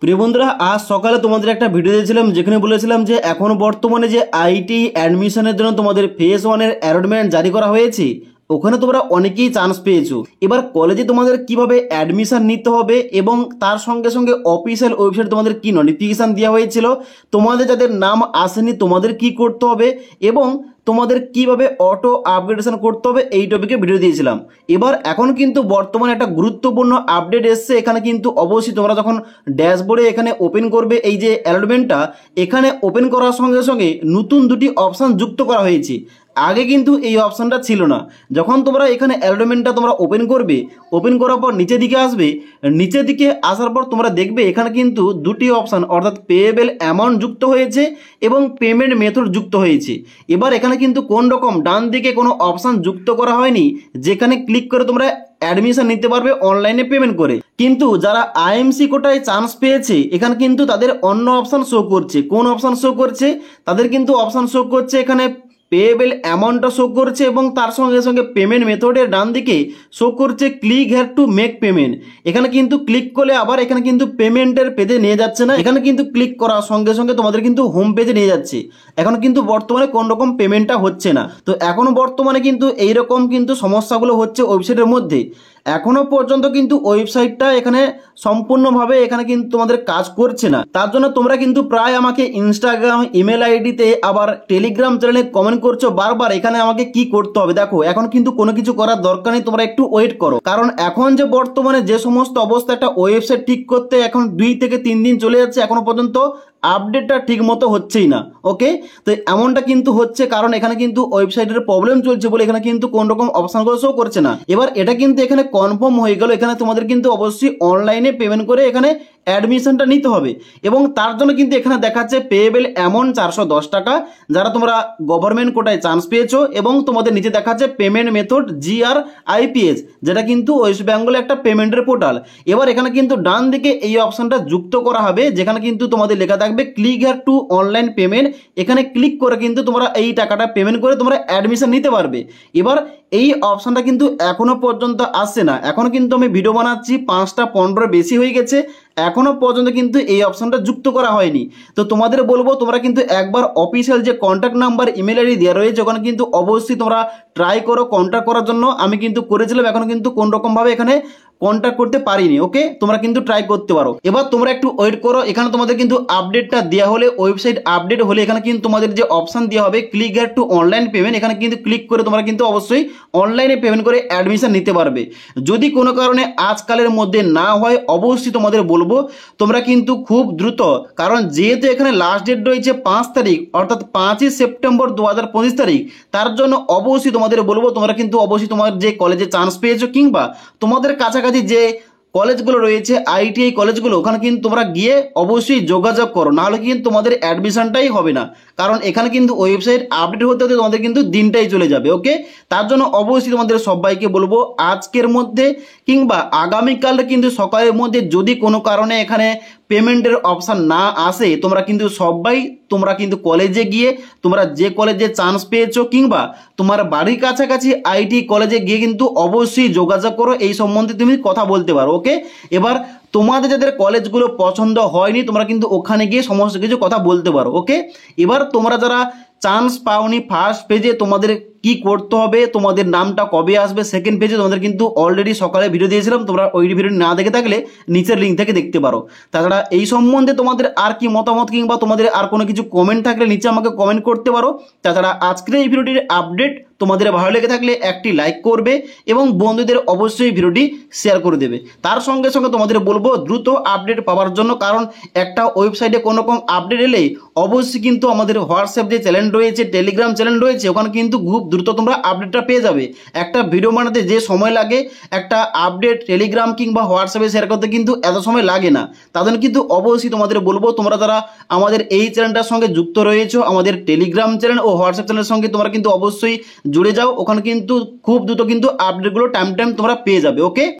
প্রিয় বন্ধুরা, আজ সকালে তোমাদের একটা ভিডিও দিয়েছিলাম যেখানে বলেছিলাম যে এখন বর্তমানে যে আইটি অ্যাডমিশনের জন্য তোমাদের ফেজ ওয়ানের অ্যালটমেন্ট জারি করা হয়েছে, ওখানে তোমরা অনেকেই চান্স পেয়েছো। এবার কলেজে তোমাদের কিভাবে অ্যাডমিশন নিতে হবে এবং তার সঙ্গে সঙ্গে অফিসিয়াল ওয়েবসাইট তোমাদের কি নোটিফিকেশান দেওয়া হয়েছিল, তোমাদের যাদের নাম আসেনি তোমাদের কি করতে হবে এবং তোমাদের কিভাবে অটো আপগ্রেডেশন করতে হবে এই টপিকে ভিডিও দিয়েছিলাম। এবার এখন কিন্তু বর্তমানে একটা গুরুত্বপূর্ণ আপডেট এসছে। এখানে কিন্তু অবশ্যই তোমরা যখন ড্যাশবোর্ডে এখানে ওপেন করবে এই যে অ্যালটমেন্টটা, এখানে ওপেন করার সঙ্গে সঙ্গে নতুন দুটি অপশান যুক্ত করা হয়েছে। আগে কিন্তু এই অপশানটা ছিল না। যখন তোমরা এখানে অ্যালটমেন্টটা তোমরা ওপেন করবে, ওপেন করার পর নিচের দিকে আসবে, নিচের দিকে আসার পর তোমরা দেখবে এখানে কিন্তু দুটি অপশান অর্থাৎ পেয়েবল অ্যামাউন্ট যুক্ত হয়েছে এবং পেমেন্ট মেথড যুক্ত হয়েছে। এবার এখানে কিন্তু কোন রকম ডান দিকে কোনো অপশান যুক্ত করা হয়নি যেখানে ক্লিক করে তোমরা অ্যাডমিশন নিতে পারবে অনলাইনে পেমেন্ট করে। কিন্তু যারা আইএমসি কোটায় চান্স পেয়েছে এখানে কিন্তু তাদের অন্য অপশান শো করছে। কোন অপশান শো করছে? তাদের কিন্তু অপশান শো করছে এখানে পেয়েবল অ্যামাউন্টটা শো করছে এবং তার সঙ্গে সঙ্গে পেমেন্ট মেথডের ডান দিকে শো করছে click here to make payment. এখানে কিন্তু ক্লিক করলে আবার এখানে কিন্তু পেমেন্টের পেজে নিয়ে যাচ্ছে না, এখানে কিন্তু ক্লিক করার সঙ্গে সঙ্গে তোমাদের কিন্তু হোম পেজে নিয়ে যাচ্ছে। এখন কিন্তু বর্তমানে কোন রকম পেমেন্টটা হচ্ছে না। তো এখনো বর্তমানে কিন্তু এইরকম কিন্তু সমস্যাগুলো হচ্ছে ওয়েবসাইটের মধ্যে। এখনো পর্যন্ত কিন্তু ওয়েবসাইটটা এখানে সম্পূর্ণভাবে এখানে কিন্তু তোমাদের কাজ করছে না। তার জন্য তোমরা কিন্তু প্রায় আমাকে ইনস্টাগ্রাম, ইমেল আইডিতে, আবার টেলিগ্রাম চ্যানেলে কমেন্ট করছো বারবার এখানে আমাকে কি করতে হবে। দেখো এখন কিন্তু কোনো কিছু করার দরকার নেই, তোমরা একটু ওয়েট করো। কারণ এখন যে বর্তমানে যে সমস্ত অবস্থা, একটা ওয়েবসাইট ঠিক করতে এখন 2 থেকে 3 দিন চলে যাচ্ছে, এখনো পর্যন্ত আপডেটটা ঠিক মতো হচ্ছেই না। ওকে, তো এমনটা কিন্তু হচ্ছে কারণ এখানে কিন্তু ওয়েবসাইটের প্রবলেম চলছে বলে এখানে কিন্তু কোন রকম অপশনগুলো শো করছে না। এবার এটা কিন্তু এখানে কনফার্ম হয়ে গেল, এখানে তোমাদের কিন্তু অবশ্যই অনলাইনে পেমেন্ট করে এখানে অ্যাডমিশনটা নিতে হবে এবং তার জন্য কিন্তু এখানে দেখাচ্ছে পেয়েবল অ্যামাউন্ট 410 টাকা যারা তোমরা গভর্নমেন্ট কোটায় চান্স পেয়েছো, এবং তোমাদের নিচে দেখাচ্ছে পেমেন্ট মেথড GRIPS, যেটা কিন্তু ওয়েস্ট বেঙ্গলে একটা পেমেন্টের পোর্টাল। এবার এখানে কিন্তু ডান দিকে এই অপশনটা যুক্ত করা হবে যেখানে কিন্তু তোমাদের লেখা থাকবে click here two online payment. এখানে ক্লিক করে কিন্তু তোমরা এই টাকাটা পেমেন্ট করে তোমরা অ্যাডমিশন নিতে পারবে। এবার এই অপশনটা কিন্তু এখনো পর্যন্ত আসছে না। এখনো কিন্তু আমি ভিডিও বানাচ্ছি 5টা 15 বেশি হয়ে গেছে, এখনো পর্যন্ত কিন্তু এই অপশনটা যুক্ত করা হয়নি। তো তোমাদের বলবো তোমরা কিন্তু একবার অফিসিয়াল যে কন্ট্যাক্ট নাম্বার, ইমেল আইডি দেওয়া রয়েছে ওখানে কিন্তু অবশ্যই তোমরা ট্রাই করো কন্ট্যাক্ট করার জন্য। আমি কিন্তু করেছিলাম, এখনো কিন্তু কোন রকম ভাবে এখানে কন্ট্যাক্ট করতে পারিনি। ওকে, তোমরা কিন্তু ট্রাই করতে পারো। এবার তোমরা একটু ওয়েট করো, এখানে তোমাদের কিন্তু আপডেটটা দেওয়া হলে, ওয়েবসাইট আপডেট হলে এখানে কিন্তু তোমাদের যে অপশন দেওয়া হবে click here two online payment, এখানে কিন্তু ক্লিক করে তোমরা কিন্তু অবশ্যই অনলাইনে পেমেন্ট করে অ্যাডমিশন নিতে পারবে। যদি কোনো কারণে আজকালের মধ্যে না হয় অবশ্যই তোমাদের বলবো তোমরা কিন্তু খুব দ্রুত, কারণ যেহেতু এখানে লাস্ট ডেট রয়েছে 5 তারিখ অর্থাৎ 5ই সেপ্টেম্বর 2025 তারিখ, তার জন্য অবশ্যই তোমাদের বলবো তোমরা কিন্তু অবশ্যই তোমার যে কলেজে চান্স পেয়েছো কিংবা তোমাদের কাছাকাছি যে কলেজগুলো রয়েছে আইটিআই কলেজগুলো, ওখানে কিন্তু তোমরা গিয়ে অবশ্যই যোগাযোগ করো, নাহলে কিন্তু তোমাদের অ্যাডমিশনটাই হবে না। কারণ এখানে কিন্তু ওয়েবসাইট আপডেট হতে হতে তোমাদের কিন্তু দিনটাই চলে যাবে। ওকে, তার জন্য অবশ্যই তোমাদের সবাইকে বলবো আজকের মধ্যে কিংবা আগামীকাল কিন্তু সকালের মধ্যে যদি কোনো কারণে এখানে পেমেন্টের অপশান না আসে, তোমরা কিন্তু কলেজে গিয়ে তোমরা যে কলেজে চান্স পেয়েছো কিংবা তোমার বাড়ির কাছাকাছি আইটি কলেজে গিয়ে কিন্তু অবশ্যই যোগাযোগ করো, এই সম্বন্ধে তুমি কথা বলতে পারো। ওকে, এবার তোমাদের যাদের কলেজগুলো পছন্দ হয়নি তোমরা কিন্তু ওখানে গিয়ে সমস্ত কিছু কথা বলতে পারো। ওকে, এবার তোমরা যারা চান্স পাওনি ফার্স্ট পেজে, তোমাদের কি করতে হবে, তোমাদের নামটা কবে আসবে সেকেন্ড পেজে, তোমাদের কিন্তু অলরেডি সকালে ভিডিও দিয়েছিলাম, তোমরা ওই ভিডিও না দেখে থাকলে নিচের লিঙ্ক থেকে দেখতে পারো। তাছাড়া এই সম্বন্ধে তোমাদের আর কি মতামত কিংবা তোমাদের আর কোনো কিছু কমেন্ট থাকলে নিচে আমাকে কমেন্ট করতে পারো। তাছাড়া আজকের এই ভিডিওটির আপডেট তোমাদের ভালো লেগে থাকলে একটি লাইক করবে এবং বন্ধুদের অবশ্যই ভিডিওটি শেয়ার করে দেবে। তার সঙ্গে সঙ্গে তোমাদের বলবো দ্রুত আপডেট পাওয়ার জন্য, কারণ একটা ওয়েবসাইটে কোনো রকম আপডেট এলে অবশ্যই কিন্তু আমাদের হোয়াটসঅ্যাপ যে চ্যানেল রয়েছে, টেলিগ্রাম চ্যানেল রয়েছে, ওখানে কিন্তু খুব দ্রুত তোমরা আপডেটটা পেয়ে যাবে। একটা ভিডিও বানাতে যে সময় লাগে, একটা আপডেট টেলিগ্রাম কিংবা হোয়াটসঅ্যাপে শেয়ার করতে কিন্তু এত সময় লাগে না। তাদের কিন্তু অবশ্যই তোমাদের বলবো তোমরা যারা আমাদের এই চ্যানেলটার সঙ্গে যুক্ত রয়েছে, আমাদের টেলিগ্রাম চ্যানেল ও হোয়াটসঅ্যাপ চ্যানেলের সঙ্গে তোমরা কিন্তু অবশ্যই জুড়ে যাও, ওখানে কিন্তু খুব দ্রুত কিন্তু আপডেটগুলো টাইম তোমরা পেয়ে যাবে। ওকে।